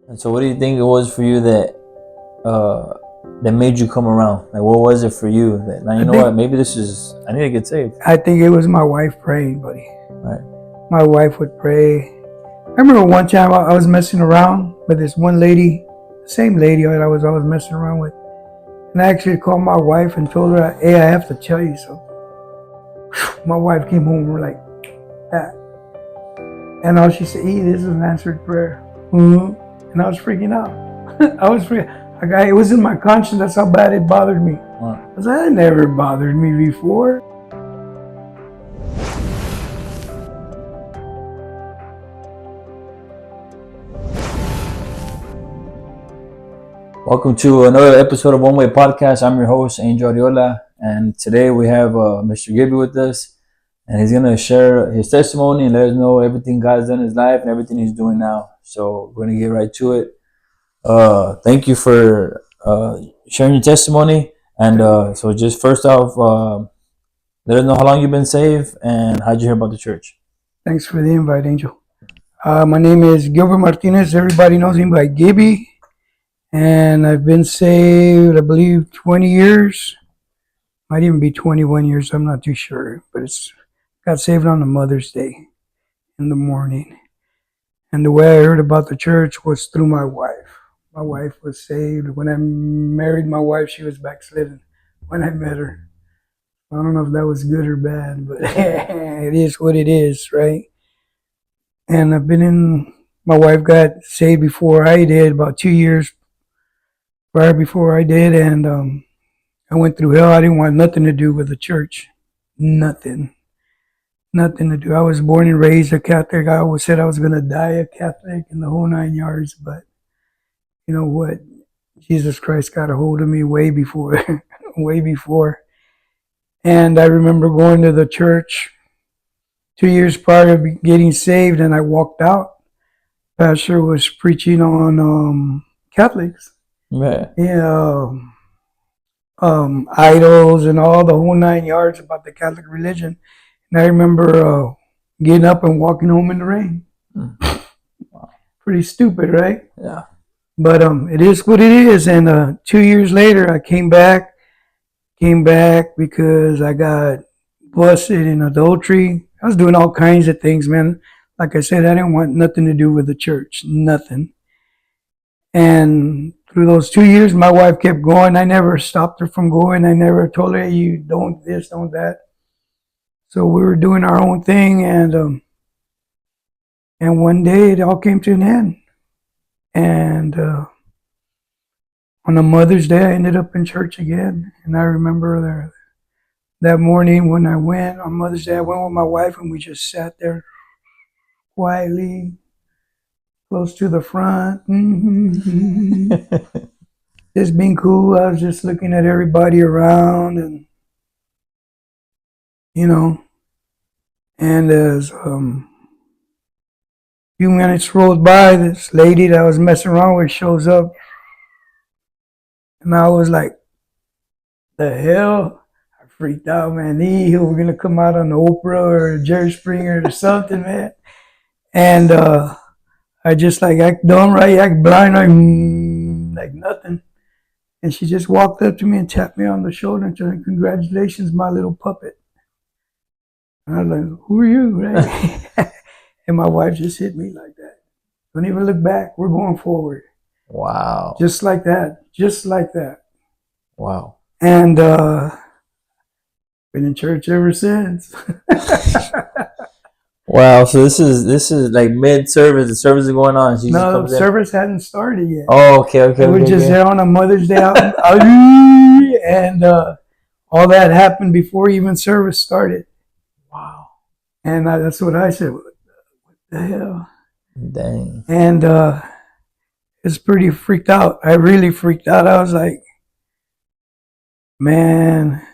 And so what do you think it was for you that made you come around? Like, what was it for you that, now, what, maybe I need to get saved? I think it was my wife praying, buddy. Right. My wife would pray. I remember one time I was messing around with this one lady, the same lady that I was always messing around with. And I actually called my wife and told her, hey, I have to tell you something. My wife came home like that. And all she said, this is an answered prayer. And I was freaking out. It was in my conscience. That's how bad it bothered me. Because that never bothered me before. Welcome to another episode of One Way Podcast. I'm your host, Angel Ariola, and today we have Mr. Gibby with us, and he's going to share his testimony and let us know everything God's done in his life and everything he's doing now. So we're going to get right to it. Thank you for sharing your testimony, and so just first off, let us know how long you've been saved and how'd you hear about the church. Thanks for the invite, Angel. My name is Gilbert Martinez. Everybody knows me by Gibby. And I've been saved, I believe, 20 years. Might even be 21 years. I'm not too sure. But got saved on a Mother's Day in the morning. And the way I heard about the church was through my wife. My wife was saved. When I married my wife, she was backslidden when I met her. I don't know if that was good or bad, but it is what it is, right? And my wife got saved before I did, about 2 years prior before I did, and I went through hell. I didn't want nothing to do with the church. Nothing to do. I was born and raised a Catholic. I always said I was going to die a Catholic in the whole 9 yards, but you know what? Jesus Christ got a hold of me way before, way before. And I remember going to the church 2 years prior to getting saved, and I walked out. Pastor was preaching on Catholics. Right. Idols and all the whole 9 yards about the Catholic religion. And I remember getting up and walking home in the rain. Wow. Pretty stupid, right? Yeah. But it is what it is. And 2 years later, I came back because I got busted in adultery. I was doing all kinds of things, man. Like I said, I didn't want nothing to do with the church. Nothing. And through those 2 years, my wife kept going. I never stopped her from going. I never told her, hey, you don't this, don't that. So we were doing our own thing, and one day it all came to an end. And on a Mother's Day, I ended up in church again. And I remember that morning when I went on Mother's Day, I went with my wife, and we just sat there quietly, close to the front. Just being cool. I was just looking at everybody around, and and as few minutes rolled by, this lady that I was messing around with shows up, and I was like, the hell? I freaked out, man. We're gonna come out on Oprah or Jerry Springer or something, man. And I just act dumb, right? Act blind, like nothing. And she just walked up to me and tapped me on the shoulder and said, congratulations, my little puppet. And I was like, who are you, right? And my wife just hit me like that. Don't even look back. We're going forward. Wow. Just like that. Just like that. Wow. And been in church ever since. Wow, so this is like mid-service. The service is going on. No, the service hadn't started yet. Oh, okay. We're just there on a Mother's Day out, and all that happened before even service started. Wow. And that's what I said. What the hell? Dang. And it's pretty freaked out. I really freaked out. I was like, man,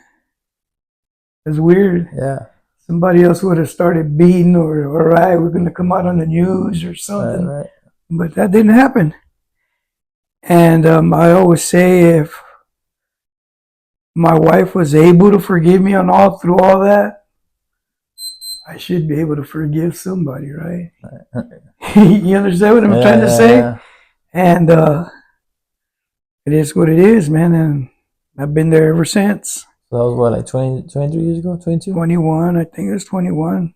it's weird. Yeah. Somebody else would have started beating, or all right, we're going to come out on the news or something. Right. But that didn't happen. And I always say, if my wife was able to forgive me through all that, I should be able to forgive somebody, right? You understand what I'm trying to say? And it is what it is, man. And I've been there ever since. So that was what, like 20, 23 years ago, 22? 21, I think it was 21.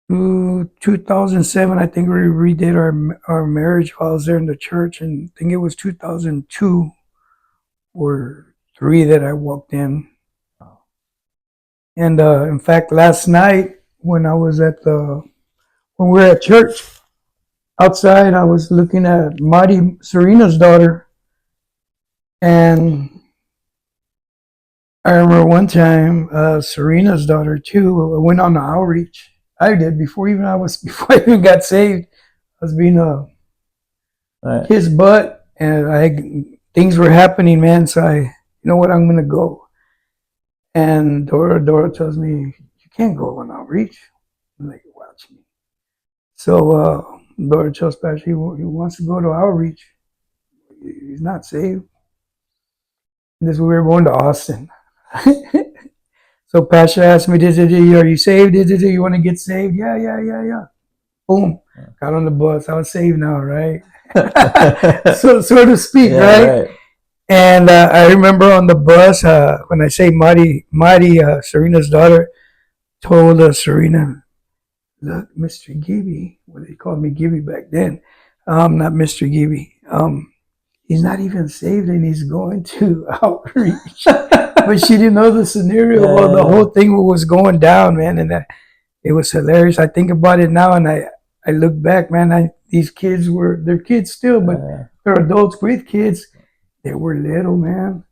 2007, I think we redid our marriage while I was there in the church, and I think it was 2002 or 3 that I walked in. And in fact, last night when I was when we were at church outside, I was looking at Marty, Serena's daughter, and I remember one time Serena's daughter too went on the outreach. I did before before I even got saved. I was being Right. his butt, and things were happening, man. So you know what, I'm gonna go. And Dora tells me, you can't go on outreach. I'm like, watch me. So Dora tells Pastor he wants to go to outreach. He's not saved. We were going to Austin. So Pastor asked me, are you saved? You want to get saved? Yeah. Boom. Got on the bus. I was saved now, right? So to speak, right? And I remember on the bus, when I say Marty, Serena's daughter, told Serena, look, Mr. Gibby, well, they called me Gibby back then, not Mr. Gibby. He's not even saved and he's going to outreach. But she didn't know the scenario. Well, the whole thing was going down, man, and it was hilarious. I think about it now, and I look back, man. These kids they're kids still, but they're adults with kids. They were little, man.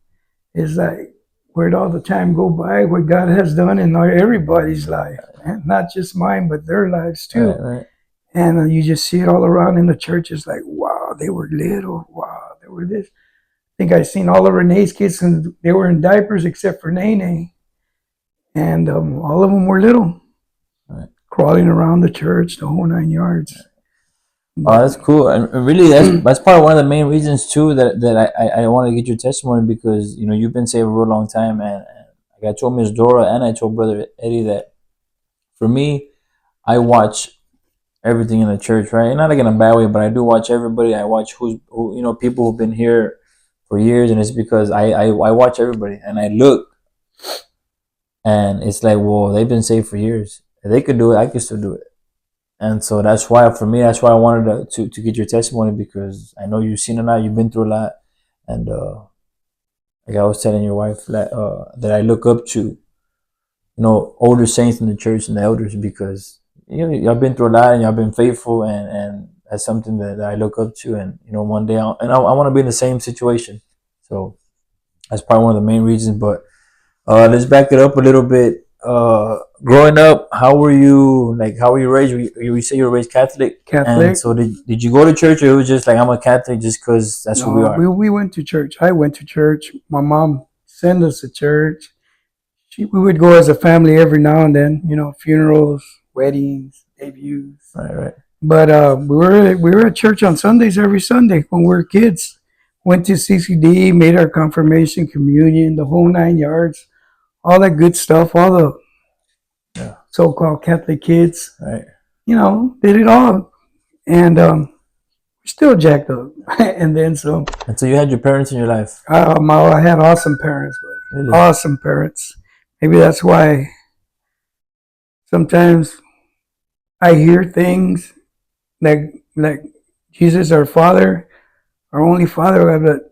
It's like, where'd all the time go by? What God has done in everybody's life, man. Not just mine, but their lives too. Right. And you just see it all around in the church. It's like, wow, they were little. Wow, they were this. I think I seen all of Renee's kids, and they were in diapers except for Nene. And all of them were little, crawling around the church, the whole 9 yards. Oh, that's cool, and really, that's probably one of the main reasons too that I want to get your testimony, because you know you've been saved a real long time, and like I told Miss Dora and I told Brother Eddie that for me, I watch everything in the church, right? And not like in a bad way, but I do watch everybody. I watch who you know, people who've been here for years, and it's because I watch everybody and I look, and it's like, well, they've been saved for years. If they could do it, I could still do it. And so that's why, for me, that's why I wanted to get your testimony, because I know you've seen a lot, you've been through a lot, and like I was telling your wife that I look up to, you know, older saints in the church and the elders, because you know y'all been through a lot and y'all been faithful, and that's something that I look up to, and you know one day I want to be in the same situation. So that's probably one of the main reasons. But let's back it up a little bit. Growing up, how were you? Like, how were you raised? You say you were raised Catholic. Catholic. And so did you go to church, or it was just like, I'm a Catholic just because that's who we are? We went to church. I went to church. My mom sent us to church. We would go as a family every now and then. You know, funerals, weddings, debuts. Right. But we were at church on Sundays every Sunday when we were kids. Went to CCD, made our confirmation, communion, the whole 9 yards. All that good stuff, all the so-called Catholic kids, right? You know, did it all, and we're still jacked up, and then some. And so you had your parents in your life. I had awesome parents, buddy. Really? Awesome parents. Maybe that's why sometimes I hear things like Jesus, our Father, our only Father, but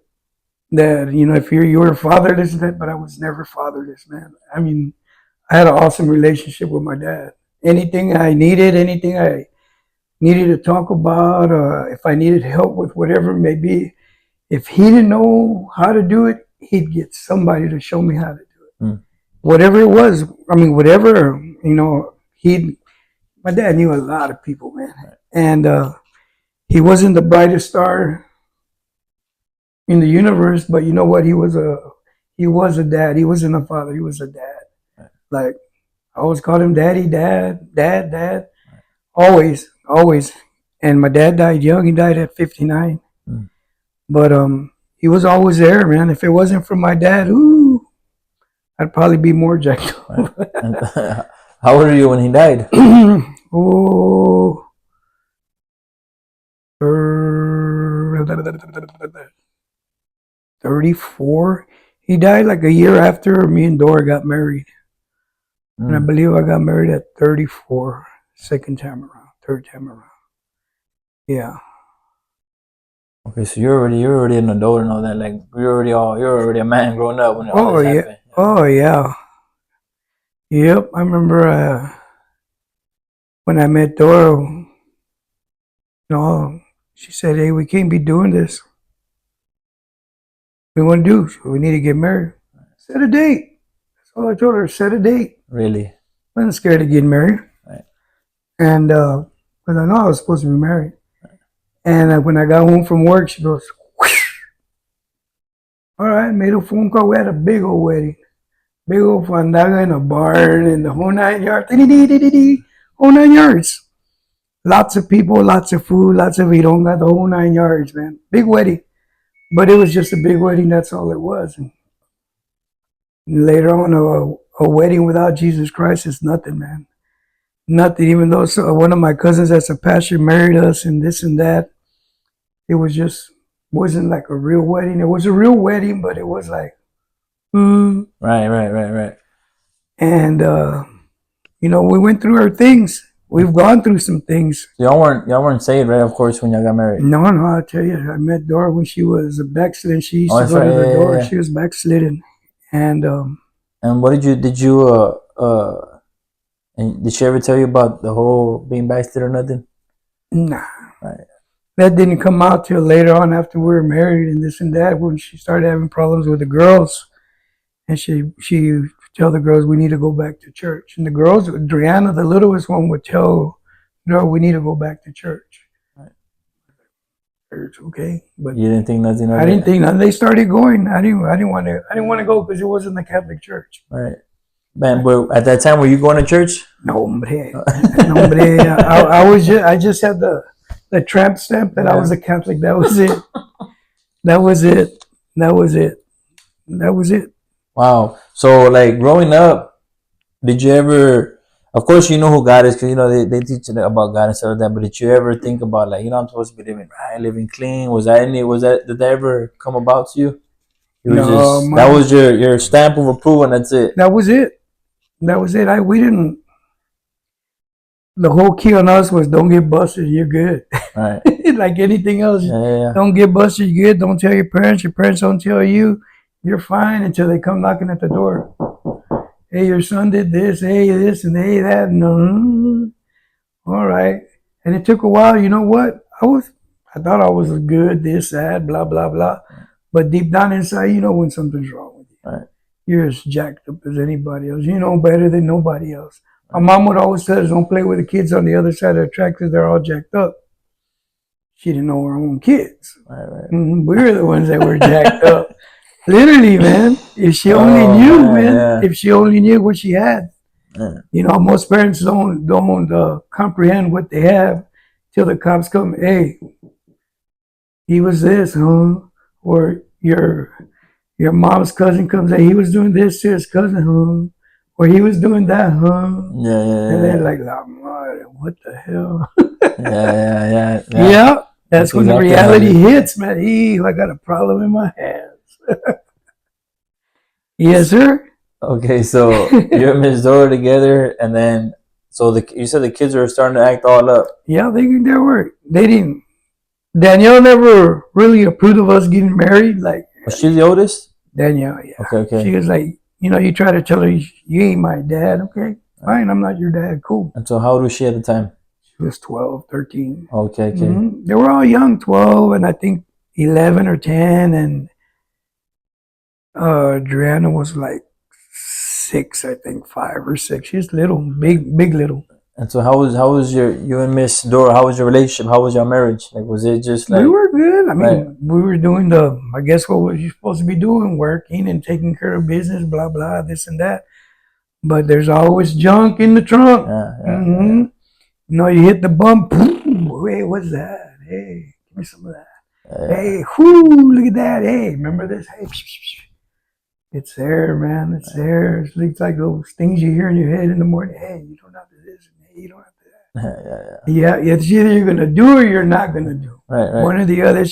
that, you know, if you were fatherless, but I was never fatherless, man. I mean, I had an awesome relationship with my dad. Anything I needed to talk about, if I needed help with whatever it may be, if he didn't know how to do it, he'd get somebody to show me how to do it. Whatever it was, I mean, whatever, you know, my dad knew a lot of people, man. And he wasn't the brightest star in the universe, but you know what? He was a dad. He wasn't a father. He was a dad. Like, I always called him daddy, dad. Always. And my dad died young. He died at 59. But he was always there, man. If it wasn't for my dad, I'd probably be more jacked up. How old were you when he died? 34. He died like a year after me and Dora got married. And I believe I got married at 34, second time around, third time around. Yeah. Okay, so you're already an adult and all that. Like you're already a man growing up when all this happened. Oh yeah. Yep. I remember when I met Dora. She said, "Hey, we can't be doing this. What we want to do? So we need to get married. Set a date." That's all I told her. Set a date. Really? I wasn't scared of getting married. Right. And because I know I was supposed to be married. Right. And when I got home from work, she goes, whoosh. All right, made a phone call. We had a big old wedding. Big old fandaga in a barn and the whole 9 yards. Whole 9 yards. Lots of people, lots of food, lots of vironga, the whole 9 yards, man. Big wedding. But it was just a big wedding, that's all it was. And later on, a wedding without Jesus Christ is nothing, man. Nothing, even though one of my cousins that's a pastor married us and this and that. It wasn't like a real wedding. It was a real wedding, but it was like, Right. And, we went through our things. We've gone through some things. Y'all weren't saved, right? Of course, when y'all got married. No, I'll tell you. I met Dora when she was a backslidden. She used to go to the door. Yeah. She was backslidden. And what did she ever tell you about the whole being backslid or nothing? Nah. Right. That didn't come out till later on after we were married and this and that, when she started having problems with the girls. And she tell the girls, we need to go back to church. And the girls, Driana, the littlest one, would tell, no, we need to go back to church. Right. Church, okay. But you didn't think nothing of it? I didn't think nothing. They started going. I didn't want to go because it wasn't the Catholic Church. Right. Man, but at that time, were you going to church? No, hombre. I just had the tramp stamp that I was a Catholic. That was it. Wow. So, like, growing up, did you ever, of course, you know who God is, because, they teach you about God and stuff like that, but did you ever think about, like, I'm supposed to be living right, living clean? Did that ever come about to you? No, that was your stamp of approval, and that's it. That was it. We didn't, the whole key on us was don't get busted, you're good. Right. Like anything else. Yeah. Don't get busted, you're good. Don't tell your parents don't tell you. You're fine until they come knocking at the door. Hey, your son did this. Hey, this and hey, that. No. All right. And it took a while. You know what? I thought I was good, this, that, blah, blah, blah. But deep down inside, you know when something's wrong with you. Right. You're as jacked up as anybody else. You know better than nobody else. My mom would always tell us, don't play with the kids on the other side of the track because they're all jacked up. She didn't know her own kids. Right. We were the ones that were jacked up. Literally, man. If she only knew, man. Yeah. If she only knew what she had. Yeah. Most parents don't comprehend what they have till the cops come. Hey, he was this, huh? Or your mom's cousin comes. Hey, he was doing this to his cousin, huh? Or he was doing that, huh? Yeah. And they're like, what the hell? Yeah. Yeah. That's when the reality hits, man. I got a problem in my hands. Yes, sir. Okay, so you and Miss Dora together, and then you said the kids were starting to act all up. Yeah, they were. They didn't. Danielle never really approved of us getting married. Like, was she the oldest? Danielle, yeah. Okay. She was like, you try to tell her you ain't my dad. Okay, fine, I'm not your dad. Cool. And so, how old was she at the time? She was 12, 13. Okay. Mm-hmm. They were all young, 12, and I think 11 or 10, and Adriana was like 6, I think, 5 or 6. She's little, big little. And so, how was you and Miss Dora? How was your relationship? How was your marriage? Like, was it just like? We were good. I mean, we were doing I guess what were you supposed to be doing? Working and taking care of business, blah blah, this and that. But there's always junk in the trunk. Yeah. You hit the bump. Hey, what's that? Hey, give me some of that. Hey, look at that. Hey, remember this? Hey. It's there, man. It's there. It's like those things you hear in your head in the morning. Hey, you don't have to this. Hey, you don't have to that. Yeah. It's either you're gonna do or you're not gonna do. Right. One or the other.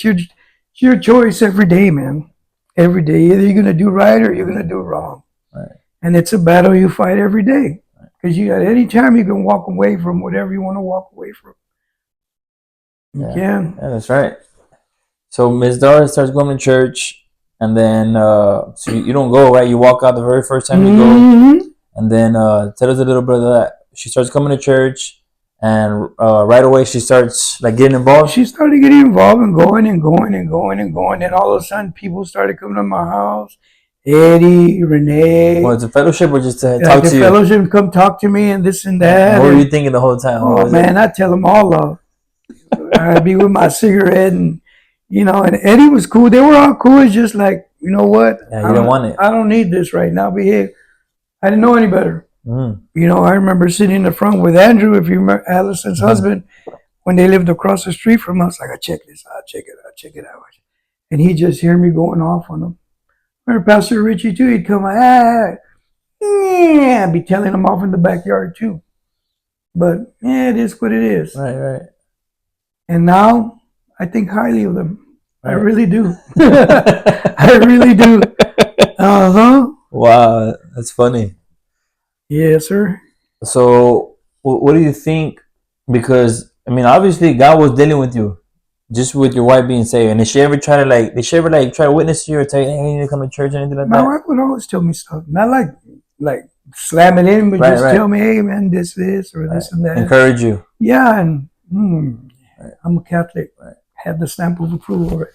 It's your choice every day, man. Every day. Either you're going to do right or you're going to do wrong. Right. And it's a battle you fight every day. Because you at any time you can walk away from whatever you want to walk away from. You can. Yeah, that's right. So Miss Doris starts going to church, and then so you don't go, right? You walk out the very first time you go, and then tell us a little bit of that. She starts coming to church, and right away she starts like getting involved. She started getting involved and going and going and going and going. And all of a sudden, people started coming to my house. Eddie, Renee. Well, it's a fellowship or just to talk to you? Fellowship, come talk to me and this and that. What were you thinking the whole time? Oh, man, I tell them all off. I'd be with my cigarette and, you know, and Eddie was cool. They were all cool. It's just like, you know what? Yeah, you don't want it. I don't need this right now. Behave. I didn't know any better. You know, I remember sitting in the front with Andrew, if you remember, Allison's husband, when they lived across the street from us. Like, I check this out, check it out. And he just hear me going off on them. Remember Pastor Richie too? He'd come, I'd be telling him off in the backyard too. But yeah, it is what it is. Right. And now I think highly of them. Right. I really do. I really do. Wow, that's funny. Yes, sir. So, what do you think? Because I mean, obviously, God was dealing with you, just with your wife being saved. And did she ever try to witness to you or tell you, hey, you need to come to church or anything like that? My wife would always tell me stuff, not like slam it in, but just tell me, hey, man, this or this and that. Encourage you. Yeah, and I'm a Catholic. Had the stamp of approval already.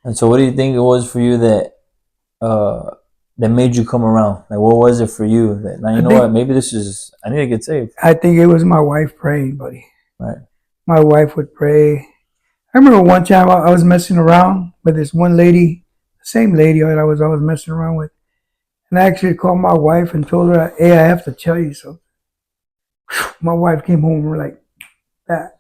And so, what do you think it was for you that made you come around? Like, what was it for you that now you know what? Maybe I need to get saved. I think it was my wife praying, buddy. Right. My wife would pray. I remember one time I was messing around with this one lady, the same lady that I was always messing around with. And I actually called my wife and told her, hey, I have to tell you something. My wife came home like that.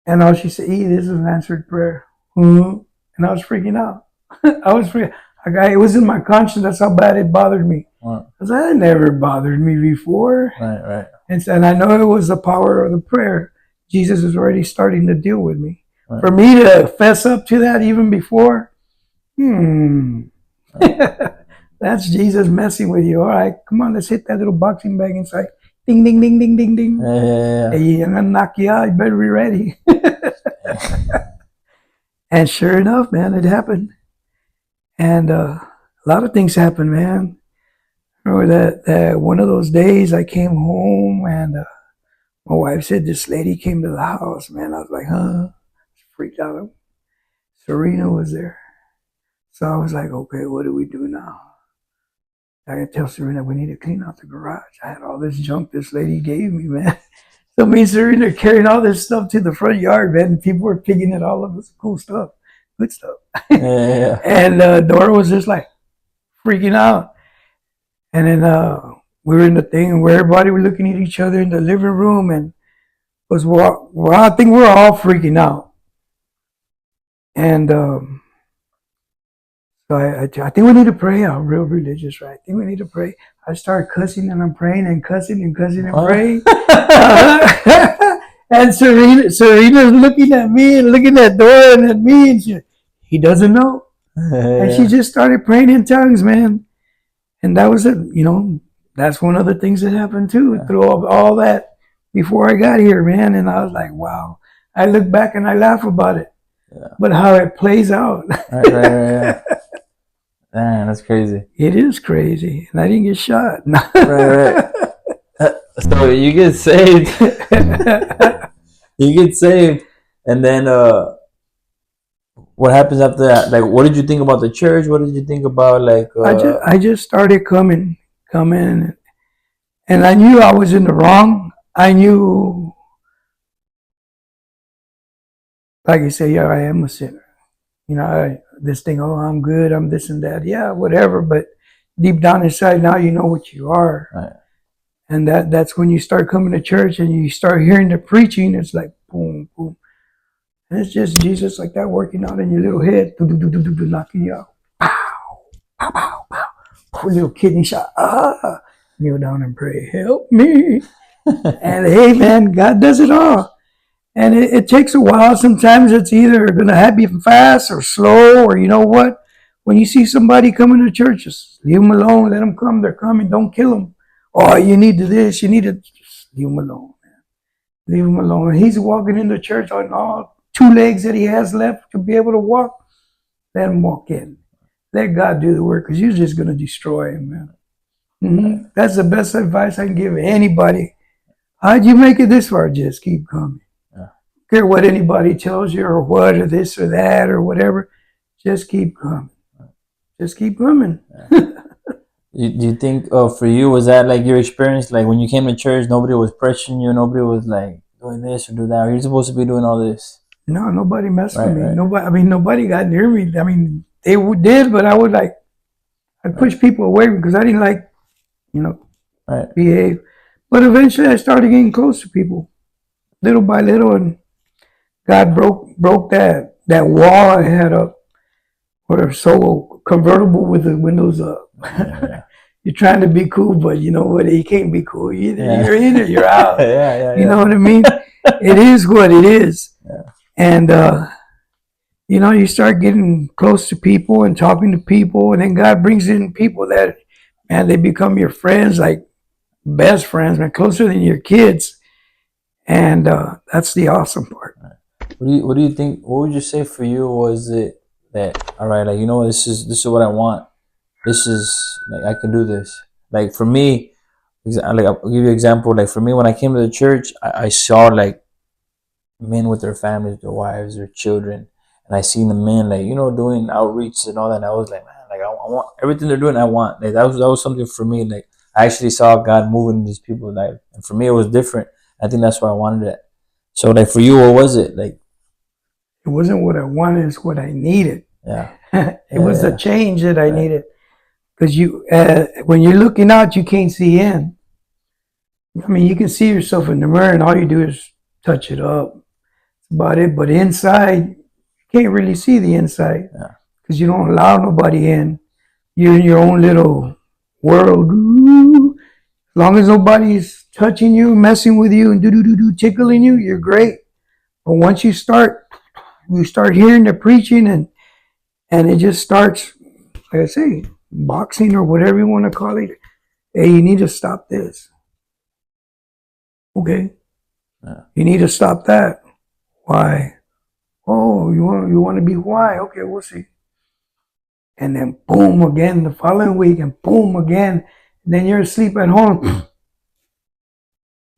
And all she said, this is an answered prayer. And I was freaking out. It was in my conscience. That's how bad it bothered me. Because that never bothered me before. Right. And I know it was the power of the prayer. Jesus is already starting to deal with me. Right. For me to fess up to that even before, that's Jesus messing with you. All right, come on, let's hit that little boxing bag inside. Ding, ding, ding, ding, ding, ding. Yeah. Hey, I'm going to knock you out. You better be ready. And sure enough, man, it happened. And a lot of things happened, man. I remember that one of those days I came home and my wife said this lady came to the house, man. I was like, huh? Freaked out. Serena was there. So I was like, okay, what do we do now? I can tell Serena we need to clean out the garage. I had all this junk this lady gave me, man. So me and Serena carrying all this stuff to the front yard, man, and people were picking it all of this cool stuff, good stuff. Yeah. And Dora was just like freaking out. And then we were in the thing where everybody was looking at each other in the living room, and I think we're all freaking out. And so I think we need to pray. I'm real religious, right? I think we need to pray. I start cussing and I'm praying and cussing and praying. And Serena's looking at me and looking at Dora and at me, and he doesn't know. And she just started praying in tongues, man. And that was it. You know, that's one of the things that happened too through all that before I got here, man. And I was like, wow. I look back and I laugh about it. Yeah. But how it plays out. Right. Man, that's crazy. It is crazy. And I didn't get shot. Right. So you get saved. And then what happens after that? Like, what did you think about the church? What did you think about, like... I just started coming. And I knew I was in the wrong. I knew... Like you say, yeah, I am a sinner. You know, this thing, oh, I'm good, I'm this and that. Yeah, whatever. But deep down inside, now you know what you are. Right. And that's when you start coming to church and you start hearing the preaching. It's like, boom, boom. And it's just Jesus like that working out in your little head, knocking you out. Pow, pow, pow, pow. Poor little kidney shot. Kneel down and pray, help me. And hey, man, God does it all. And it takes a while. Sometimes it's either going to happen fast or slow, or you know what? When you see somebody coming to church, just leave them alone. Let them come. They're coming. Don't kill them. Oh, you need to this. You need to just leave them alone, man. Leave him alone. He's walking into church on all two legs that he has left to be able to walk. Let him walk in. Let God do the work, because you're just going to destroy him, man. Mm-hmm. That's the best advice I can give anybody. How'd you make it this far? Just keep coming. Don't care what anybody tells you or what or this or that or whatever. Just keep coming. Just keep coming. Do you think for you, was that like your experience? Like when you came to church, nobody was pressuring you. Nobody was like doing this or do that. You're supposed to be doing all this. No, nobody messed with me. Nobody. I mean, nobody got near me. I mean, they did, but I would like, I pushed people away because I didn't like, behave. But eventually, I started getting close to people, little by little, and God broke that wall I had up, or so convertible with the windows up. You're trying to be cool, but you know what? You can't be cool. Either you're in or you're out. You know what I mean? It is what it is. And you start getting close to people and talking to people, and then God brings in people that, man, they become your friends, like best friends, man, closer than your kids. And that's the awesome part. What do you think? What would you say for you? Was it that, all right, like, this is what I want. This is like, I can do this. Like for me, like I'll give you an example. Like for me, when I came to the church, I saw like men with their families, their wives, their children, and I seen the men like doing outreach and all that. And I was like, man, like I want everything they're doing. I want, like that was something for me. Like I actually saw God moving in these people's life, and for me it was different. I think that's why I wanted it. So like for you, what was it like? It wasn't what I wanted; it's what I needed. Yeah, it was the change that I needed. Because when you're looking out, you can't see in. I mean, you can see yourself in the mirror, and all you do is touch it up. That's about it. But inside, you can't really see the inside because you don't allow nobody in. You're in your own little world. Ooh. As long as nobody's touching you, messing with you, and tickling you, you're great. But once you start hearing the preaching, and it just starts, like I say, boxing or whatever you want to call it. Hey, you need to stop this. Okay. You need to stop that. Why? Oh, you want to be why? Okay, we'll see. And then boom again the following week, and boom again. And then you're asleep at home.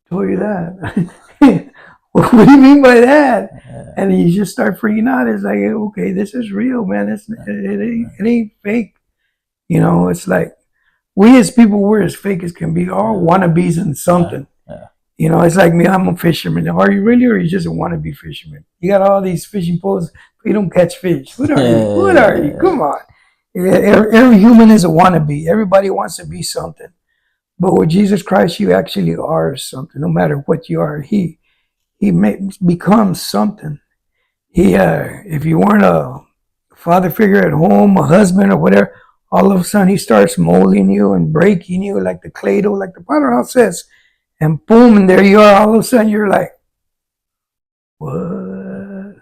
Told you that. What do you mean by that? And you just start freaking out. It's like, okay, this is real, man. It ain't fake. It's like we as people, we're as fake as can be. All wannabes in something. It's like me. I'm a fisherman. Are you really, or are you just a wannabe fisherman? You got all these fishing poles, but you don't catch fish. What are you? What are you? Come on. Every human is a wannabe. Everybody wants to be something. But with Jesus Christ, you actually are something. No matter what you are, He becomes something. If you weren't a father figure at home, a husband or whatever, all of a sudden He starts molding you and breaking you like the clay dough, like the Potterhouse says. And boom, and there you are. All of a sudden you're like, what?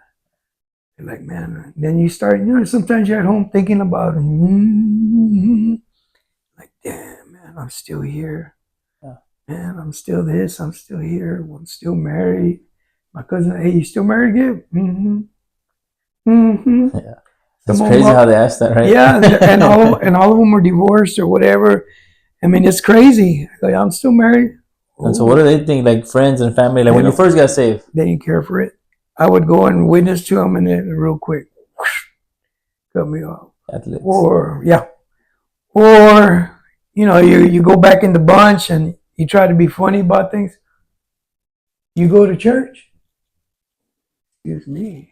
You're like, man. Then you start, sometimes you're at home thinking about, like, damn, man, I'm still here. Man, I'm still this, I'm still here. I'm still married. My cousin, hey, you still married again? Yeah. It's crazy how they ask that, right? Yeah, and all of them are divorced or whatever. I mean, it's crazy. Like, I'm still married. And so what do they think, like friends and family, like when you first got saved? They didn't care for it. I would go and witness to them, and then real quick, whoosh, cut me off. Athletes. Or you go back in the bunch and you try to be funny about things. You go to church. Excuse me.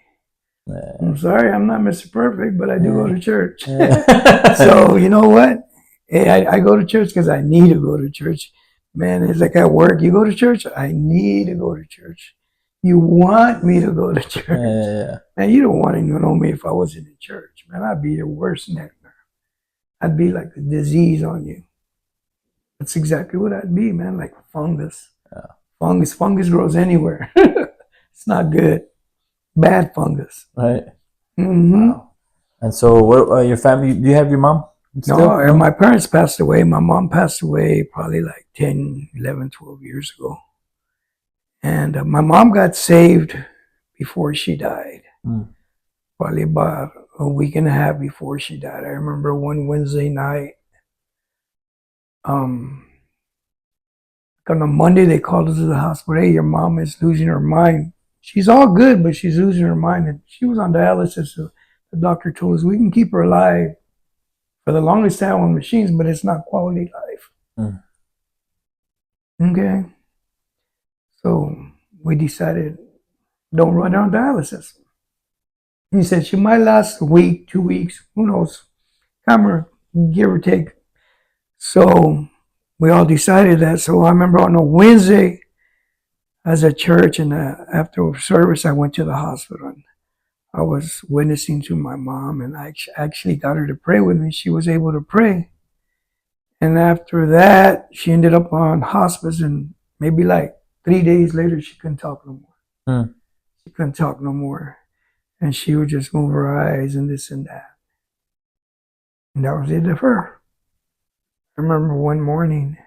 I'm sorry, I'm not Mr. Perfect, but I do go to church. So you know what? Hey, I go to church because I need to go to church. Man, it's like at work. You go to church? I need to go to church. You want me to go to church. Man, you don't want to know me if I wasn't in church. Man, I'd be your worst nightmare. I'd be like a disease on you. That's exactly what I'd be, man, like fungus. Fungus grows anywhere. It's not good. Bad fungus. Right. Mm-hmm. Wow. And so, what your family? Do you have your mom still? No, my parents passed away. My mom passed away probably like 10, 11, 12 years ago. And my mom got saved before she died. Mm. Probably about a week and a half before she died. I remember one Wednesday night. On a Monday, they called us to the hospital. Hey, your mom is losing her mind. She's all good, but she's losing her mind. And she was on dialysis. So the doctor told us we can keep her alive for the longest time on machines, but it's not quality life. Mm. Okay. So we decided, don't run her on dialysis. He said she might last a week, 2 weeks, who knows? Camera, give or take. So we all decided that. So I remember on a Wednesday, as a church, and after service, I went to the hospital. And I was witnessing to my mom, and I actually got her to pray with me. She was able to pray. And after that, she ended up on hospice, and maybe like 3 days later, she couldn't talk no more. Mm. She couldn't talk no more. And she would just move her eyes and this and that. And that was it of her. I remember one morning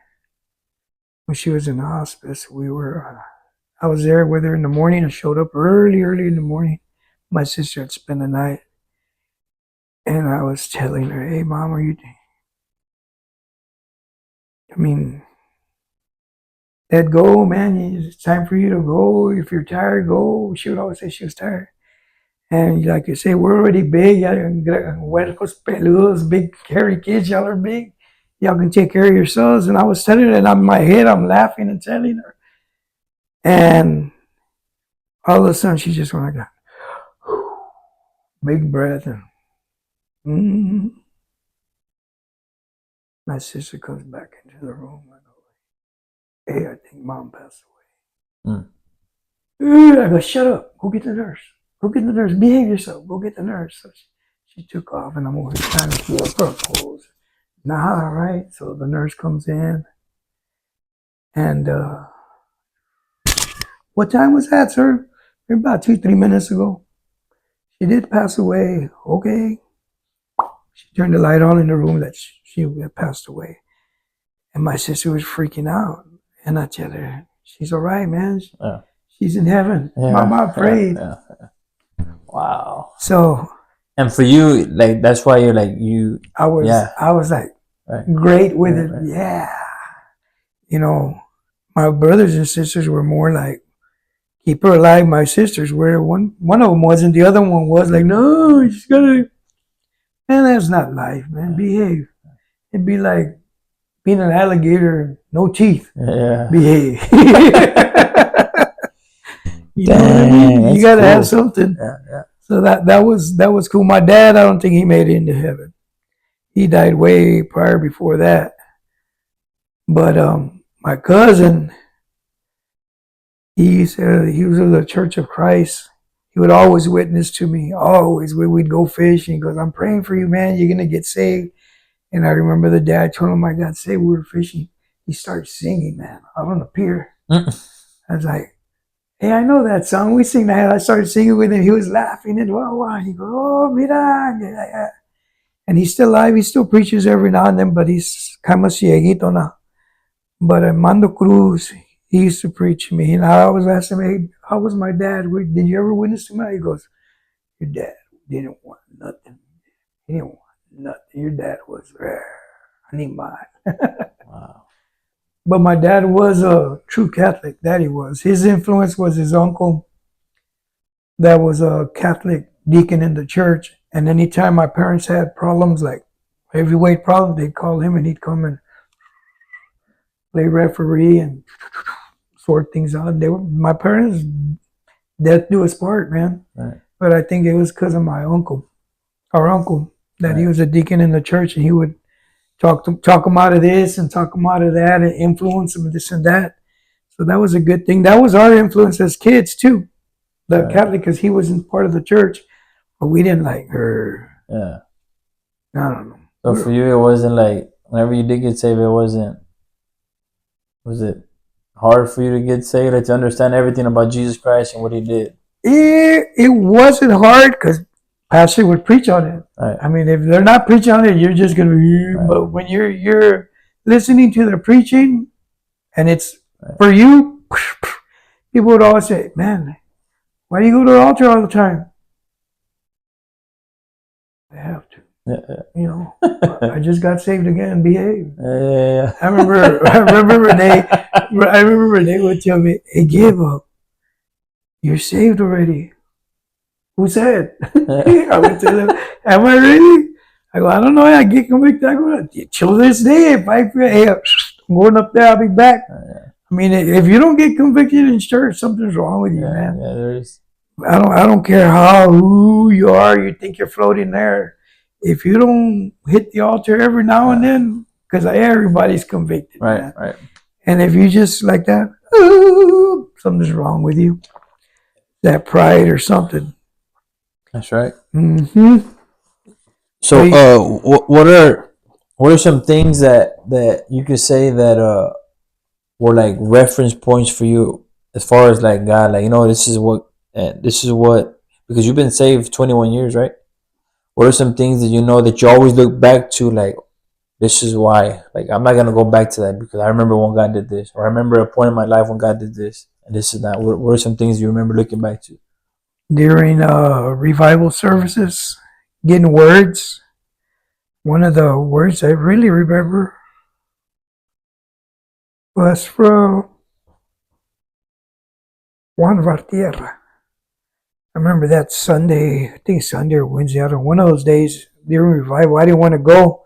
when she was in the hospice, I was there with her in the morning. I showed up early in the morning. My sister had spent the night. And I was telling her, hey, Mom, Dad, go, man. It's time for you to go. If you're tired, go. She would always say she was tired. And like you say, we're already big. Huercos peludos, big, hairy kids. Y'all are big. Y'all can take care of yourselves. And I was telling her, and in my head, I'm laughing and telling her. And all of a sudden, she just went like that. Big breath. And my sister comes back into the room. I go, hey, I think Mom passed away. I go, shut up. Go get the nurse. Go get the nurse. Behave yourself. Go get the nurse. So she took off, and I'm over here trying to pull up her clothes. Nah, right? So the nurse comes in. And what time was that, sir? About 2-3 minutes ago. She did pass away. Okay. She turned the light on in the room that she had passed away. And my sister was freaking out. And I tell her, she's all right, man. Yeah. She's in heaven. Yeah. Mama prayed. Yeah. Wow. So. And for you, like, that's why you're like, you. I was like, right. Great with it. Right. Yeah. You know, my brothers and sisters were more like, keep her alive. My sisters were, one of them wasn't. The other one was like, no, she's gotta. Man, that's not life, man. Behave. It'd be like being an alligator, no teeth. Yeah. Behave. You Dang, know what I mean? You gotta cool. have something. Yeah. So that was cool. My dad, I don't think he made it into heaven. He died way prior before that. But my cousin, he was in the Church of Christ. He would always witness to me. Always, we'd go fishing. He goes, I'm praying for you, man. You're gonna get saved. And I remember the day I told him I got saved. We were fishing. He started singing, man, out on the pier. I was like, hey, I know that song. We sing that. I started singing with him. He was laughing and wow. He goes, oh, mira. And he's still alive. He still preaches every now and then, but he's kind of cieguito now. But Armando Cruz, he used to preach to me. And I always asked him, hey, how was my dad? Did you ever witness to me? He goes, your dad didn't want nothing. He didn't want nothing. Your dad was animal. Wow. But my dad was a true Catholic. That he was. His influence was his uncle that was a Catholic deacon in the church. And anytime my parents had problems, like heavyweight problems, they'd call him and he'd come and play referee and sort things out. My parents, death do us part, man. Right. But I think it was because of my uncle, our uncle, that right. He was a deacon in the church, and he would talk him out of this and talk him out of that and influence him this and that. So that was a good thing. That was our influence as kids too. The right. Catholic, because he wasn't part of the church, but we didn't like her. Yeah. I don't know. So for you, it wasn't like, whenever you did get saved, it wasn't, was it hard for you to get saved, like to understand everything about Jesus Christ and what He did? It wasn't hard because pastor would preach on it. Right. I mean, if they're not preaching on it, you're just gonna. Right. But when you're listening to their preaching, and it's Right. for you, people would always say, "Man, why do you go to the altar all the time?" I have to. Yeah. You know, I just got saved again. Behave. Yeah. I remember Renee would tell me, "Hey, give up. You're saved already." Who said? I would tell him, "Am I really?" I go, "I don't know. I get convicted. I go, till this day, if I feel, hey, I'm going up there, I'll be back." I mean, if you don't get convicted in church, something's wrong with you, man. Yeah, there is. I don't care who you are. You think you're floating there. If you don't hit the altar every now and then, because everybody's convicted, Right, man. right. And if you just like that, something's wrong with you. That pride or something. That's right. Mm-hmm. So, what are some things that you could say that were like reference points for you as far as like God, like, you know, this is what because you've been saved 21 years, right? What are some things that you know that you always look back to, like, this is why, like, I'm not gonna go back to that because I remember when God did this, or I remember a point in my life when God did this, and this is that. What are some things you remember looking back to? During revival services, getting words. One of the words I really remember was from Juan Vartierra. I remember that Sunday, I think Sunday or Wednesday, out of one of those days during revival, I didn't want to go.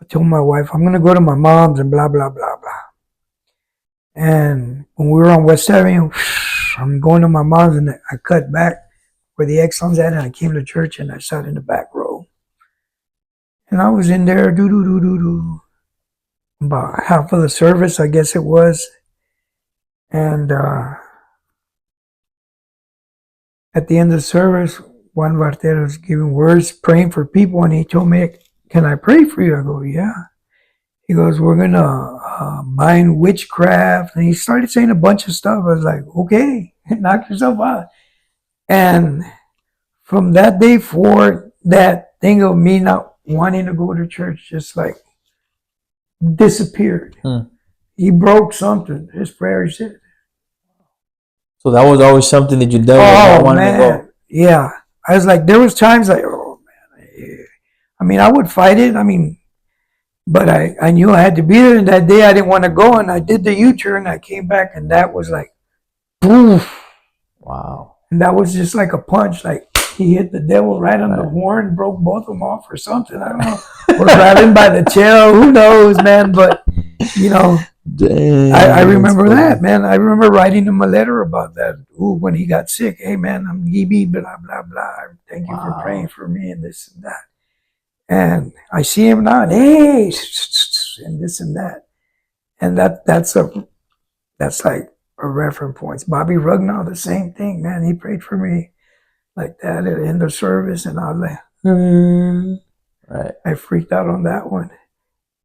I told my wife, I'm going to go to my mom's and blah, blah, blah, blah. And when we were on West Avenue, I'm going to my mom's and I cut back where the Exxon's at, and I came to church and I sat in the back row. And I was in there, about half of the service, I guess it was. And at the end of the service, Juan Vartero was giving words, praying for people, and he told me, "Can I pray for you?" I go, "Yeah." He goes, "We're going to bind witchcraft." And he started saying a bunch of stuff. I was like, "Okay, knock yourself out." And from that day forward, that thing of me not wanting to go to church just like disappeared. He broke something. His prayer said. So that was always something that you dealt with, not wanting to go. Yeah. I was like, there was times like, oh man. I mean, I would fight it. I mean, but I knew I had to be there. And that day I didn't want to go. And I did the U-turn. I came back and that was like, poof. Wow. And that was just like a punch. Like he hit the devil right on the horn, broke both of them off or something. I don't know. Or grabbed him by the tail. Who knows, man? But, you know, dang, I remember that, man. I remember writing him a letter about that. Ooh, when he got sick. "Hey, man, I'm GB, blah, blah, blah. Thank you for praying for me," and this and that. And I see him now, and hey, and this and that. And that's like a reference point. Bobby Rugnow, the same thing, man. He prayed for me like that at the end of service, and I was like, right. I freaked out on that one.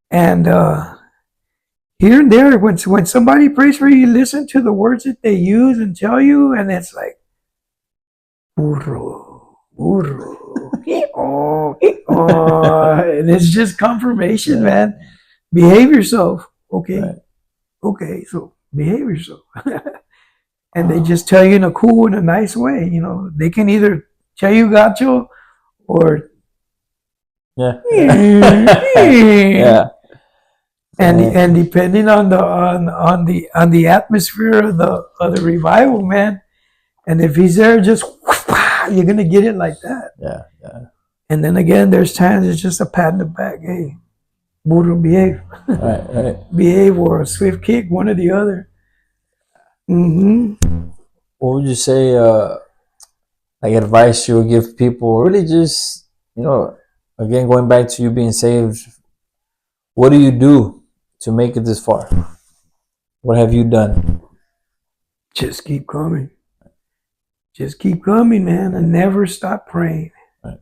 And here and there, when somebody prays for you, you listen to the words that they use and tell you, and it's like, burro, burro, and it's just confirmation, man. Behave yourself, okay? Right. Okay, so behave yourself. And they just tell you in a cool and a nice way, you know. They can either tell you gacho or yeah. And depending on the atmosphere of the revival, man, and if he's there, just you're gonna get it like that. Yeah. And then again, there's times it's just a pat in the back. Hey, burro, behave. Right. Behave, or a swift kick, one or the other. What would you say, like, advice you would give people? Really, just, you know, again, going back to you being saved, what do you do to make it this far? What have you done? Just keep coming. Just keep coming, man, and never stop praying. Right.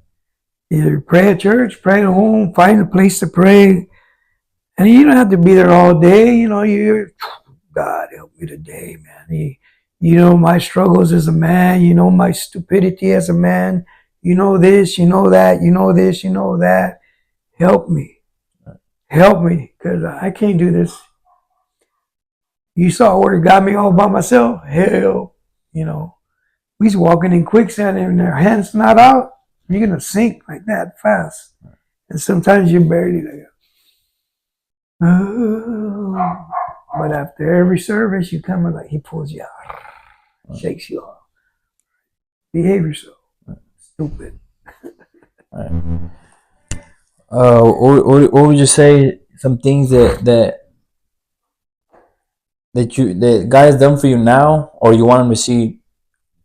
Either pray at church, pray at home, find a place to pray. And you don't have to be there all day. You know, God, help me today, man. You know my struggles as a man. You know my stupidity as a man. You know this, you know that, you know this, you know that. Help me. Help me, because I can't do this. You saw where it got me all by myself? Hell, you know. We was walking in quicksand and their hands not out. You're going to sink like that fast. And sometimes you're barely like, oh. But after every service, you come and like, he pulls you out, shakes you off. Behave yourself. Stupid. What would you say? Some things that God has done for you now, or you want him to see,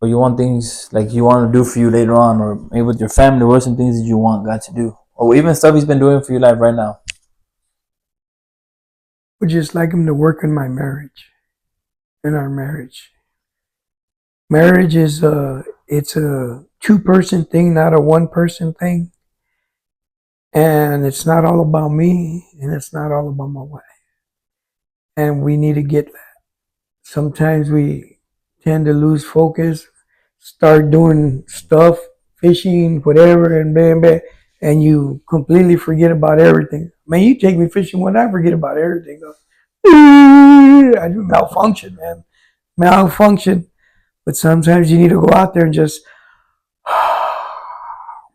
or you want things like you want to do for you later on, or maybe with your family. What are some things that you want God to do, or even stuff He's been doing for your life right now? Would just like him to work in my marriage, in our marriage. Marriage is it's a two-person thing, not a one-person thing. And it's not all about me, and it's not all about my wife. And we need to get that. Sometimes we tend to lose focus, start doing stuff, fishing, whatever, and bam, bam, and you completely forget about everything. Man, you take me fishing one, I forget about everything. I do malfunction, man. Malfunction. But sometimes you need to go out there and just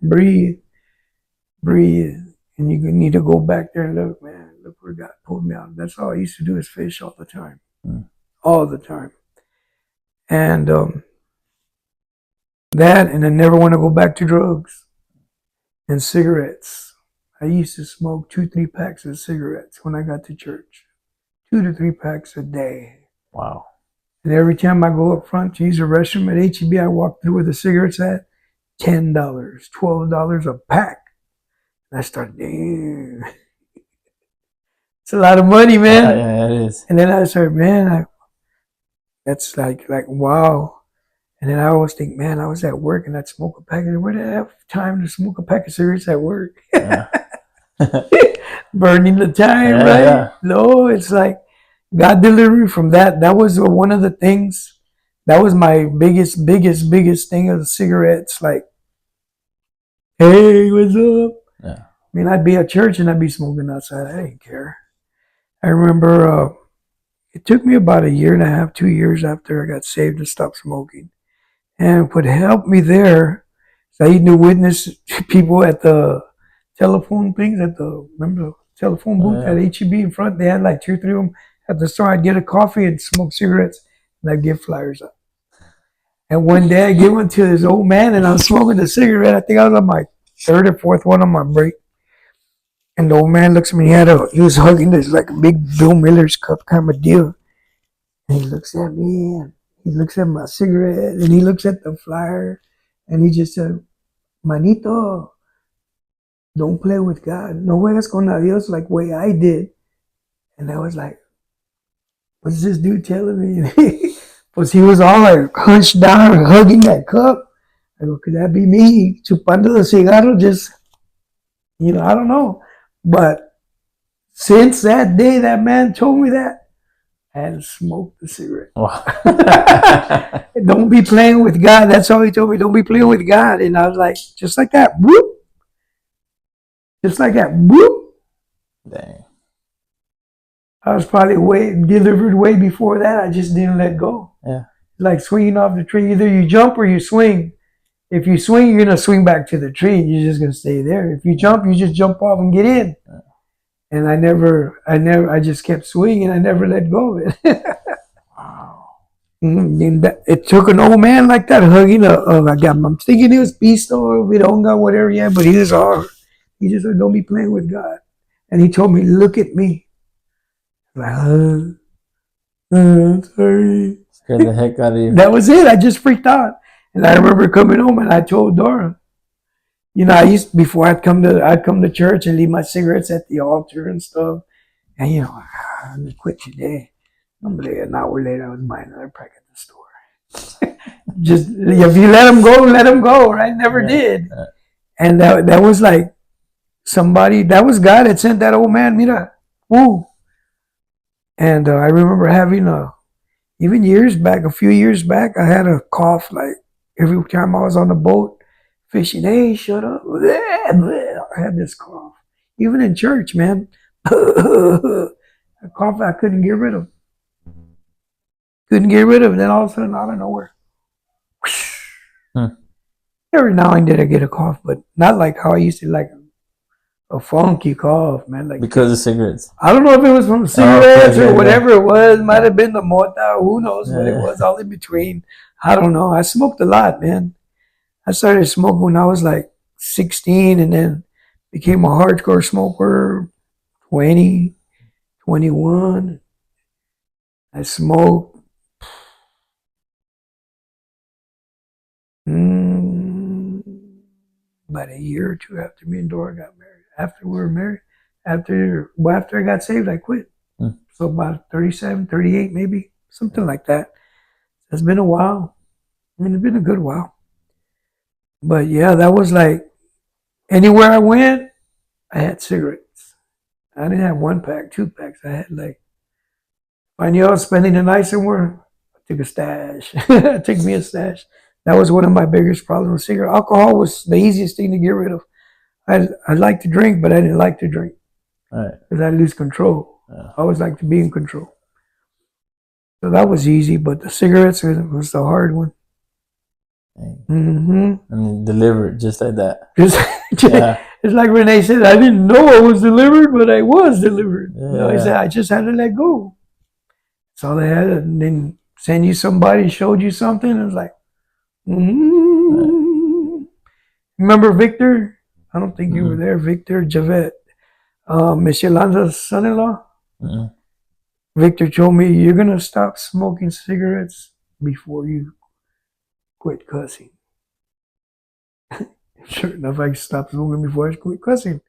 breathe. And you need to go back there and look, man, look where God pulled me out. That's all I used to do, is fish all the time. All the time. And that, and I never want to go back to drugs and cigarettes. I used to smoke 2-3 packs of cigarettes when I got to church. 2 to 3 packs a day. Wow. And every time I go up front to use the restroom at HEB, I walk through where the cigarettes at, $10, $12 a pack. And I started, damn. It's a lot of money, man. Yeah, it is. And then I started, man, that's like wow. And then I always think, man, I was at work and I'd smoke a pack. Where did I have time to smoke a pack of cigarettes at work? Yeah. Burning the time, right? Yeah. No, it's like God delivered me from that. That was one of the things. That was my biggest thing of the cigarettes. Like, hey, what's up? Yeah. I mean, I'd be at church and I'd be smoking outside. I didn't care. I remember it took me about 1.5 years, 2 years after I got saved to stop smoking. And what helped me there is I used to witness people at the telephone things, remember the telephone booth at HEB in front? They had like 2 or 3 of them at the store. I'd get a coffee and smoke cigarettes, and I'd give flyers up. And one day I gave one to this old man, and I was smoking a cigarette. I think I was on my 3rd or 4th one on my break. And the old man looks at me. He was hugging this like a big Bill Miller's cup kind of deal. And he looks at me, and he looks at my cigarette, and he looks at the flyer, and he just said, "Manito, don't play with God. No juegas con Dios like way I did." And I was like, what's this dude telling me? But he was all like hunched down, hugging that cup. I go, could that be me chupando the cigarro? Just, I don't know. But since that day that man told me that, I hadn't smoked a cigarette. Wow. Don't be playing with God. That's all he told me. Don't be playing with God. And I was like, just like that, whoop. Just like that, whoop. Dang. I was probably delivered way before that. I just didn't let go. Yeah. Like swinging off the tree. Either you jump or you swing. If you swing, you're going to swing back to the tree. You're just going to stay there. If you jump, you just jump off and get in. Yeah. And I just kept swinging. I never let go of it. Wow. And it took an old man like that hugging I'm thinking it was Pisto, Vironga, whatever, yeah, but he just said, don't be playing with God. And he told me, look at me. Like, sorry. Scared the heck out of you. That was it. I just freaked out. And I remember coming home and I told Dora, before I'd come to church and leave my cigarettes at the altar and stuff. And I'm gonna quit today. An hour later, I was buying another pack at the store. Just if you let them go, right? Never did. And that was like somebody. That was God that sent that old man. Mira, woo. And I remember having even a few years back, I had a cough like every time I was on the boat fishing. Hey, shut up. I had this cough. Even in church, man. A cough I couldn't get rid of. Couldn't get rid of it. Then all of a sudden, out of nowhere. Whoosh. Every now and then I get a cough, but not like how I used to, like a funky cough, man. Like because of cigarettes. I don't know if it was from cigarettes or whatever it was. Might have been the mota. Who knows what it was? All in between. I don't know. I smoked a lot, man. I started smoking when I was like 16, and then became a hardcore smoker. 20, 21. I smoked. About a year or two after me and Dora got married. After we were married, after I got saved, I quit. So about 37, 38 maybe, something like that. It's been a while. I mean, it's been a good while. But yeah, that was like, anywhere I went, I had cigarettes. I didn't have 1 pack, 2 packs. I had like, if I knew I was spending the night somewhere, I took a stash. I took me a stash. That was one of my biggest problems with cigarette. Alcohol was the easiest thing to get rid of. I like to drink, but I didn't like to drink. Right. Because I lose control. I always like to be in control. So that was easy, but the cigarettes was the hard one. And delivered just like that. It's like Renee said, I didn't know I was delivered, but I was delivered. You know, he said, I just had to let go. That's all they had. And then send you somebody, showed you something, and it was like, Remember Victor? I don't think you were there. Victor Javet, Miss Yolanda's son-in-law. Victor told me, you're going to stop smoking cigarettes before you quit cussing. Sure enough, I stopped smoking before I quit cussing.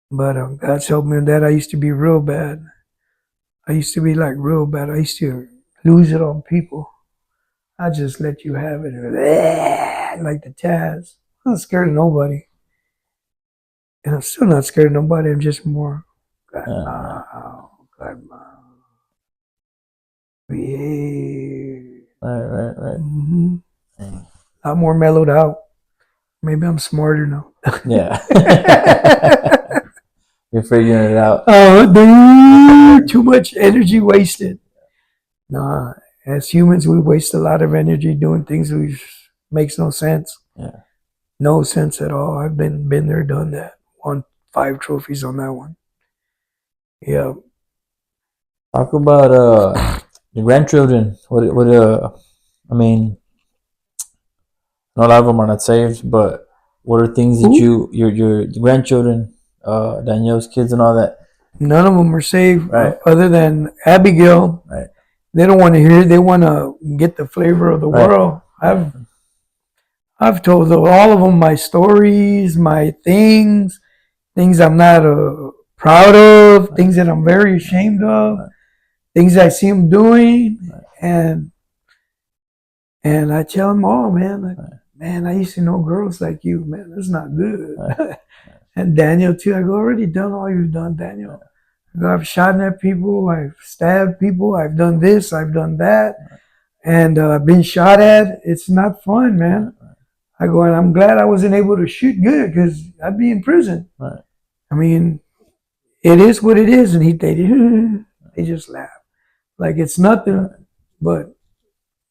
But God's helped me on that. I used to be real bad. I used to be like real bad. I used to lose it on people. I just let you have it. Like the Taz. I'm not scared of nobody. And I'm still not scared of nobody. I'm just more, God, behave. Right. A lot more mellowed out. Maybe I'm smarter now. Yeah. You're figuring it out. Too much energy wasted. Nah, as humans, we waste a lot of energy doing things which makes no sense. Yeah. No sense at all. I've been there, done that. Won 5 trophies on that one. Yeah. Talk about the grandchildren. I mean, not a lot of them are not saved, but what are things that your grandchildren, Danielle's kids and all that? None of them are saved, right. Other than Abigail. Right. They don't want to hear it. They want to get the flavor of the world. I've told all of them my stories, my things I'm not proud of, things that I'm very ashamed of, things I see them doing, and I tell them all, man, man, I used to know girls like you, man. That's not good. And Daniel too. I go, already done all you've done, Daniel. I go, I've shot at people, I've stabbed people, I've done this, I've done that, and I've been shot at. It's not fun, man. I go, and I'm glad I wasn't able to shoot good because I'd be in prison. I mean, it is what it is, and they just laugh like it's nothing, but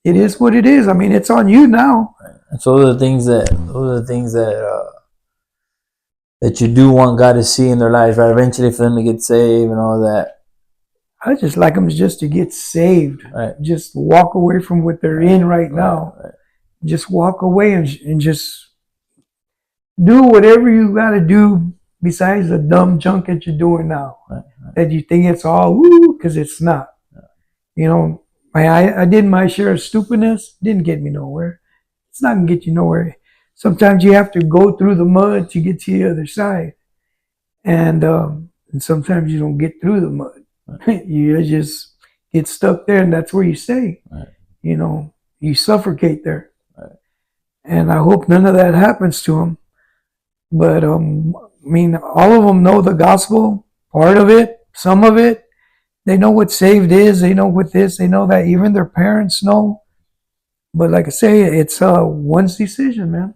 it is what it is. I mean, it's on you now. And so those are the things that you do want God to see in their lives, right? Eventually, for them to get saved and all that. I just like them just to get saved. Right. Just walk away from what they're in right now. Right. Just walk away and just do whatever you got to do besides the dumb junk that you're doing now. That you think it's all woo, because it's not. You know, I did my share of stupidness. Didn't get me nowhere. It's not going to get you nowhere. Sometimes you have to go through the mud to get to the other side. And sometimes you don't get through the mud. You just get stuck there, and that's where you stay. You know, you suffocate there. And I hope none of that happens to them. But, I mean, all of them know the gospel, part of it, some of it. They know what saved is. They know what this. They know that even their parents know. But like I say, it's one's decision, man.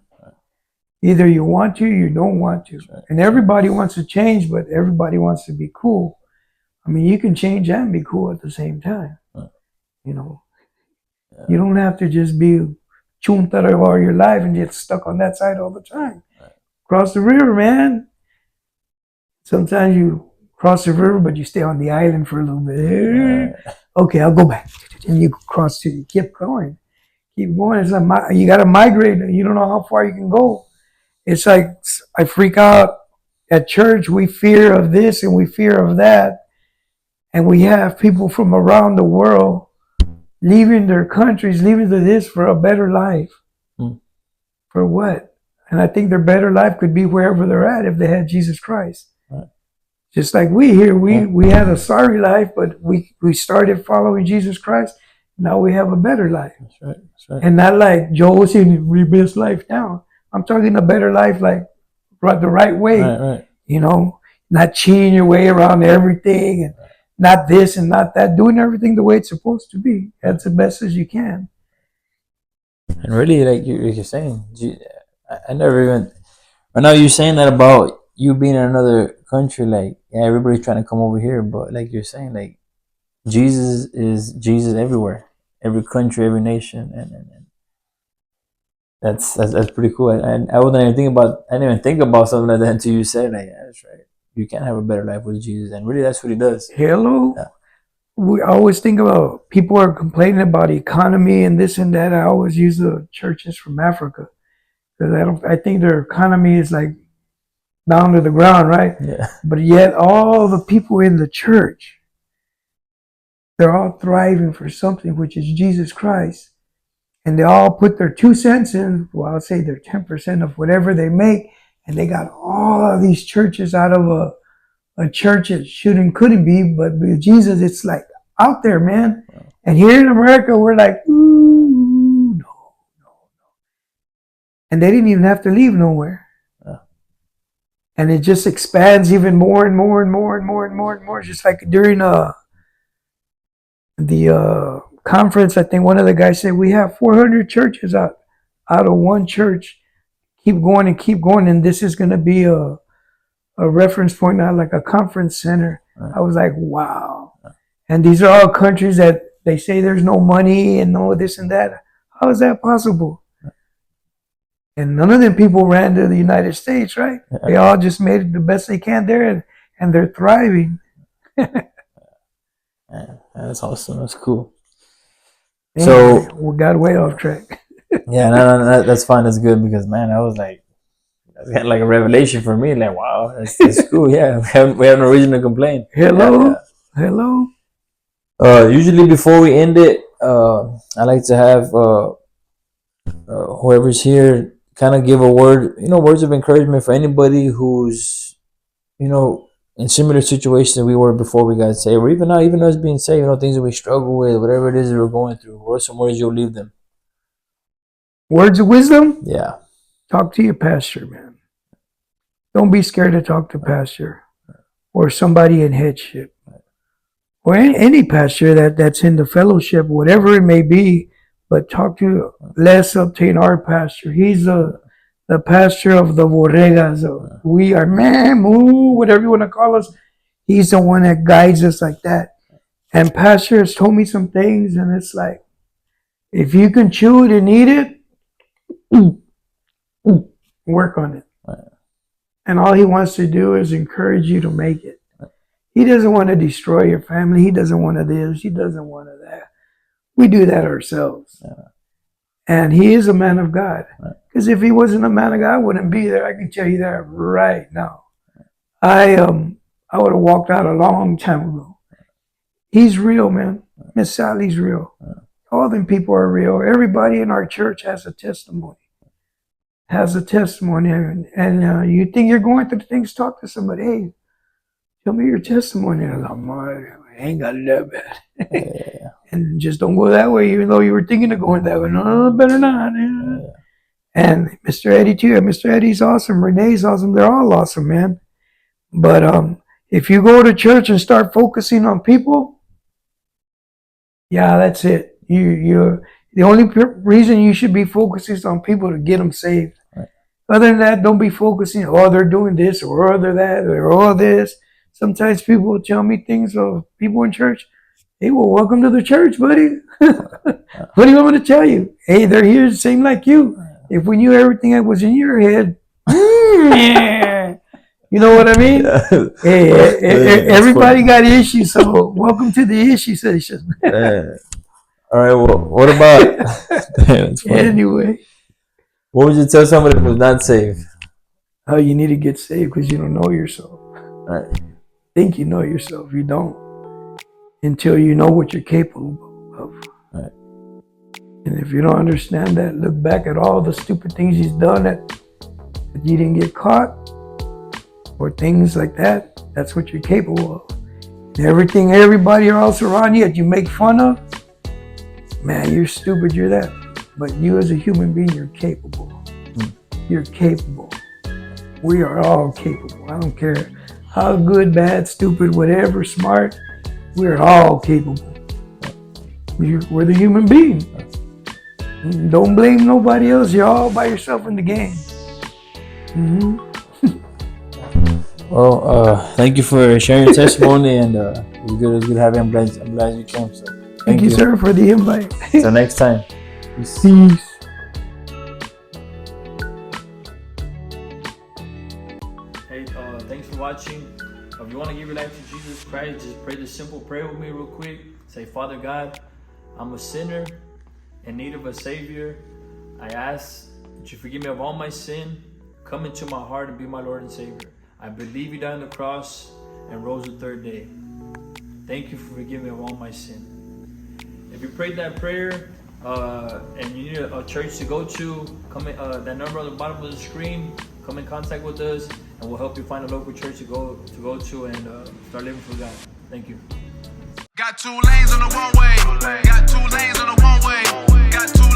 Either you want to, or you don't want to. And everybody wants to change, but everybody wants to be cool. I mean, you can change and be cool at the same time. You know, you don't have to just be chuntara all your life and get stuck on that side all the time. Cross the river, man. Sometimes you cross the river, but you stay on the island for a little bit. Okay, I'll go back. And you cross to, keep going. Keep going. It's like you got to migrate. You don't know how far you can go. It's like I freak out at church. We fear of this and we fear of that. And we have people from around the world leaving their countries, leaving to this for a better life. For what? And I think their better life could be wherever they're at if they had Jesus Christ. Just like we here, we had a sorry life, but we started following Jesus Christ. Now we have a better life. That's right. And not like Joel saying, rebuild life down. I'm talking a better life, like the right way. Right. You know, not cheating your way around everything, and not this and not that. Doing everything the way it's supposed to be. That's the best as you can. And really, like you're saying, I never even. Right now, you're saying that about you being in another country. Like, yeah, everybody's trying to come over here, but like you're saying, like Jesus is Jesus everywhere, every country, every nation, and that's pretty cool. And I didn't even think about something like that until you said, like, yeah, that's right. You can have a better life with Jesus, and really, that's what He does. Hello. Yeah. We always think about people are complaining about economy and this and that. I always use the churches from Africa because I think their economy is like down to the ground, right? Yeah. But yet, all the people in the church, they're all thriving for something, which is Jesus Christ. And they all put their 2 cents in, well, I'll say their 10% of whatever they make. And they got all of these churches out of a church that couldn't be. But with Jesus, it's like out there, man. Wow. And here in America, we're like, ooh, no. And they didn't even have to leave nowhere. Wow. And it just expands even more and more and more and more and more and more. Just like during the conference, I think one of the guys said, we have 400 churches out of one church. Keep going and keep going. And this is going to be a reference point, not like a conference center. Right. I was like, wow. Right. And these are all countries that they say there's no money and no this and that. How is that possible? Right. And none of them people ran to the United States, right? Right. They all just made it the best they can there, and they're thriving. That's awesome. That's cool. Anyway, so we got way off track. Yeah, no, that's fine. That's good because, man, I was like, that's kind of like a revelation for me. Like, wow, that's cool. Yeah, we have no reason to complain. Hello. Usually before we end it, I like to have whoever's here kind of give a word, words of encouragement for anybody who's, in similar situations that we were before we got saved, or even us being saved, things that we struggle with, whatever it is that we're going through. What are some words you'll leave them? Words of wisdom? Yeah. Talk to your pastor, man. Don't be scared to talk to pastor or somebody in headship or any pastor that's in the fellowship, whatever it may be. But talk to, let's obtain our pastor. He's the pastor of the Borregas. We are, whatever you want to call us. He's the one that guides us like that. And pastor has told me some things, and it's like, if you can chew it and eat it, work on it. And all he wants to do is encourage you to make it. He doesn't want to destroy your family. He doesn't want to this. He doesn't want to that. We do that ourselves. Yeah. And he is a man of God. Because if he wasn't a man of God, I wouldn't be there. I can tell you that right now. I would have walked out a long time ago. He's real, man. Miss Sally's real. All them people are real. Everybody in our church has a testimony. And you think you're going through things, talk to somebody. Hey, tell me your testimony. And I'm like, I ain't got it that bad. Yeah. And just don't go that way, even though you were thinking of going that way. No, better not. Yeah. And Mr. Eddie too. Mr. Eddie's awesome. Renee's awesome. They're all awesome, man. But if you go to church and start focusing on people, Yeah, that's it. You're the only reason you should be focusing is on people to get them saved. Right. Other than that, don't be focusing. Oh, they're doing this, or they're that, or all this. Sometimes people will tell me things of people in church. Hey, well, welcome to the church, buddy. What do you want me to tell you? Hey, they're here, same like you. If we knew everything that was in your head, yeah. You know what I mean? Yeah. Hey, everybody got issues, so welcome to the issue session. All right. Well, what about? Anyway, What would you tell somebody who's not saved? oh, you need to get saved because you don't know yourself. Right. Think you know yourself. You don't until you know what you're capable of. Right. And if you don't understand that, look back at all the stupid things you've done that you didn't get caught, or things like that. That's what you're capable of. And everything, everybody else around you that you make fun of, man, you're stupid, you're that. But you as a human being, you're capable. You're capable. We are all capable. I don't care how good, bad, stupid, whatever, smart, we're all capable. We're the human being. Don't blame nobody else. You're all by yourself in the game. Well, thank you for sharing your testimony, and it was good having you. I'm glad you came. So Thank you, sir, for the invite. Till next time. Peace. Hey, thanks for watching. If you want to give your life to Jesus Christ, just pray this simple prayer with me real quick. Say, Father God, I'm a sinner in need of a Savior. I ask that you forgive me of all my sin. Come into my heart and be my Lord and Savior. I believe you died on the cross and rose the third day. Thank you for forgiving me of all my sin. If you prayed that prayer and you need a church to go to, come in, that number on the bottom of the screen, come in contact with us, and we'll help you find a local church to go to and start living for God. Thank you. Got 2 lanes on the one way. Got 2 lanes on the one way. Got 2